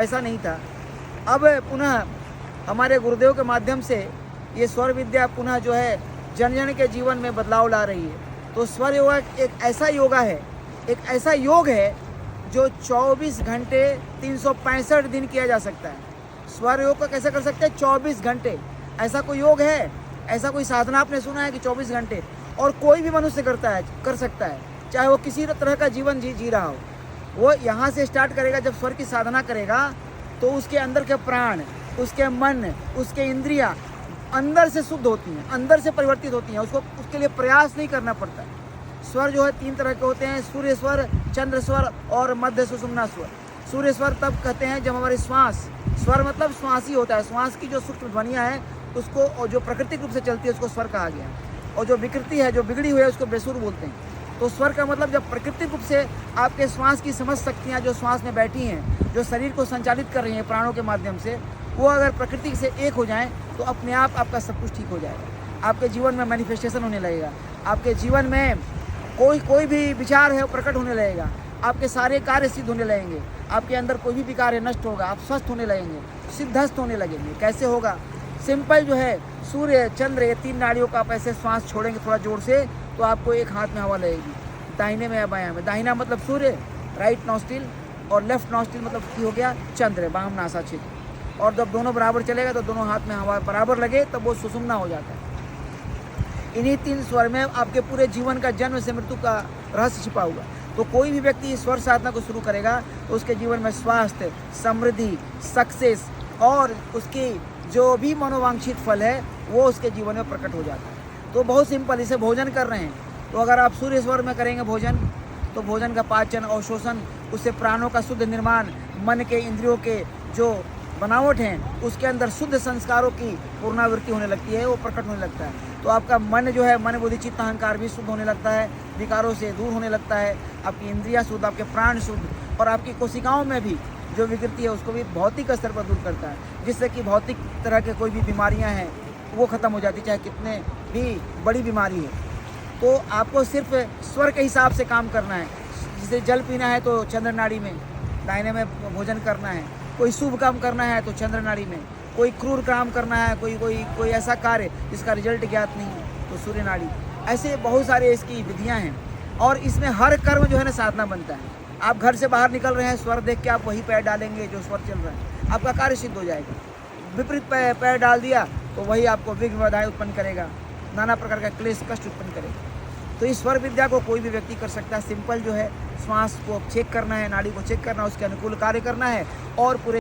ऐसा नहीं था। अब पुनः हमारे गुरुदेव के माध्यम से ये स्वर विद्या पुनः जो है जन जन के जीवन में बदलाव ला रही है। तो स्वर योगा एक ऐसा योगा है, एक ऐसा योग है जो 24 घंटे 365 दिन किया जा सकता है। स्वर योग को कैसे कर सकते हैं? 24 घंटे। ऐसा कोई योग है, ऐसा कोई साधना आपने सुना है कि 24 घंटे? और कोई भी मनुष्य कर सकता है, चाहे वो किसी तरह का जीवन जी रहा हो। वो यहाँ से स्टार्ट करेगा, जब स्वर की साधना करेगा तो उसके अंदर के प्राण, उसके मन, उसके इंद्रियां अंदर से शुद्ध होती हैं, अंदर से परिवर्तित होती हैं। उसके लिए प्रयास नहीं करना पड़ता है। स्वर जो है 3 तरह के होते हैं, सूर्य स्वर, चंद्र स्वर और मध्य सुषुम्ना स्वर। सूर्य स्वर तब कहते हैं जब हमारी श्वास, स्वर मतलब श्वास ही होता है, श्वास की जो सूक्ष्म ध्वनियाँ हैं उसको, और जो प्राकृतिक रूप से चलती है उसको स्वर कहा गया है। और जो विकृति है, जो बिगड़ी हुई है, उसको बेसुर बोलते हैं। तो स्वर का मतलब जब प्राकृतिक रूप से आपके श्वास की समस्त शक्तियाँ जो श्वास में बैठी हैं, जो शरीर को संचालित कर रही हैं प्राणों के माध्यम से, वो अगर प्रकृति से एक हो जाएं तो अपने आप आपका सब कुछ ठीक हो जाएगा। आपके जीवन में मैनिफेस्टेशन होने लगेगा, आपके जीवन में कोई भी विचार है वो प्रकट होने लगेगा, आपके सारे कार्य सिद्ध होने लगेंगे, आपके अंदर कोई भी विकार है नष्ट होगा, आप स्वस्थ होने लगेंगे, सिद्धस्थ होने लगेंगे। कैसे होगा? सिंपल जो है, सूर्य, चंद्र, ये 3 नाड़ियों का आप ऐसे श्वास छोड़ेंगे थोड़ा जोर से, तो आपको एक हाथ में हवा लगेगी, दाहिने में या बायां में। दाहिना मतलब सूर्य, राइट नॉस्ट्रिल, और लेफ्ट नॉस्ट्रिल मतलब की हो गया चंद्र, वाम नासा क्षेत्र। और जब दोनों बराबर चलेगा तो दोनों हाथ में हवा बराबर लगे तब वो सुषुम्ना हो जाता है। इन्हीं 3 स्वर में आपके पूरे जीवन का जन्म से मृत्यु का रहस्य छिपा हुआ। तो कोई भी व्यक्ति इस स्वर साधना को शुरू करेगा तो उसके जीवन में स्वास्थ्य, समृद्धि, सक्सेस और उसकी जो भी मनोवांछित फल है वो उसके जीवन में प्रकट हो जाता है। तो बहुत सिंपल, इसे भोजन कर रहे हैं तो अगर आप सूर्य स्वर में करेंगे भोजन, तो भोजन का पाचन और शोषण, उससे प्राणों का शुद्ध निर्माण, मन के, इंद्रियों के जो बनावट हैं उसके अंदर शुद्ध संस्कारों की पूर्णावृत्ति होने लगती है, वो प्रकट होने लगता है। तो आपका मन जो है, मन बुद्धि चित्त अहंकार भी शुद्ध होने लगता है, विकारों से दूर होने लगता है, आपकी इंद्रियां शुद्ध, आपके प्राण शुद्ध, और आपकी कोशिकाओं में भी जो विकृति है उसको भी भौतिक स्तर पर दूर करता है, जिससे कि भौतिक तरह के कोई भी बीमारियां हैं वो ख़त्म हो जाती, चाहे कितने भी बड़ी बीमारी है। तो आपको सिर्फ स्वर के हिसाब से काम करना है। जैसे जल पीना है तो चंद्र नाड़ी में, दाहिने में भोजन करना है। कोई शुभ काम करना है तो चंद्र नाड़ी में, कोई क्रूर काम करना है, कोई ऐसा कार्य जिसका रिजल्ट ज्ञात नहीं है तो सूर्य नाड़ी। ऐसे बहुत सारे इसकी विधियां हैं और इसमें हर कर्म जो है ना साधना बनता है। आप घर से बाहर निकल रहे हैं, स्वर देख के आप वही पैर डालेंगे जो स्वर चल रहा है, आपका कार्य सिद्ध हो जाएगा। विपरीत पैर डाल दिया तो वही आपको विघ्न बाधाएं उत्पन्न करेगा, नाना प्रकार का क्लेश कष्ट उत्पन्न करेगा। तो इस स्वर विद्या को कोई भी व्यक्ति कर सकता है। सिंपल जो है, श्वास को चेक करना है, नाड़ी को चेक करना है, उसके अनुकूल कार्य करना है और पूरे